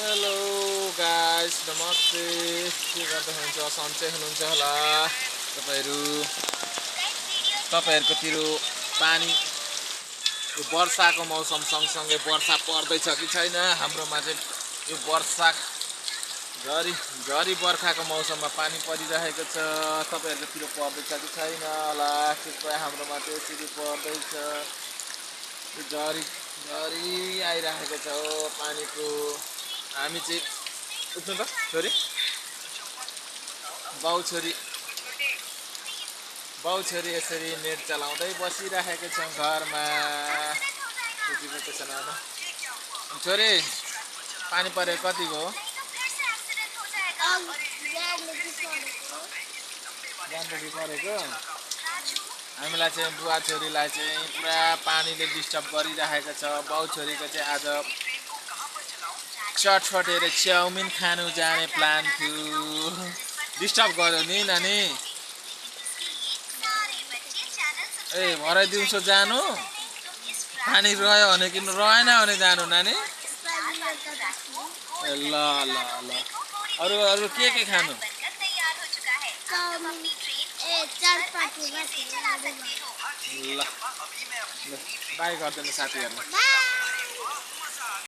Hello guys, नमस्ते। के गर्दै हुनुहुन्छ? सन्चै हुनुहुन्छ होला तपाईहरुकोतिर पानी यो वर्षाको मौसम सँगसँगै वर्षा पर्दैछ कि छैन? हाम्रोमा चाहिँ यो वर्षा झरी बर्खाको मौसममा पानी परिरहेको छ। तपाईहरुकोतिर पर्दैछ कि छैन होला? कृपया हाम्रोमा चाहिँ यसरी पर्दैछ। यो झरी आइरहेको छ पानीको। हामी चाहिँ उठ्नु त छोरी, बाउ छोरी यसरी नेट चलाउँदै बसिरहेको छौँ घरमा। छोरी पानी परे कतिको हो? जान्दैछ परेको। हामीलाई चाहिँ बुवा छोरीलाई चाहिँ पुरा पानीले डिस्टर्ब गरिरहेको छ। बाउ छोरीको चाहिँ आज चटफटेर चाउमिन खानु जाने प्लान थियो। डिस्टर्ब गर्यो नि नानी। ए भरे दिउँसो जानु? पानी रह्यो भने कि रहेन भने जानु नानी? ए ल ल ल। अरु के खानु? ल बाई गर्दैन साथीहरु।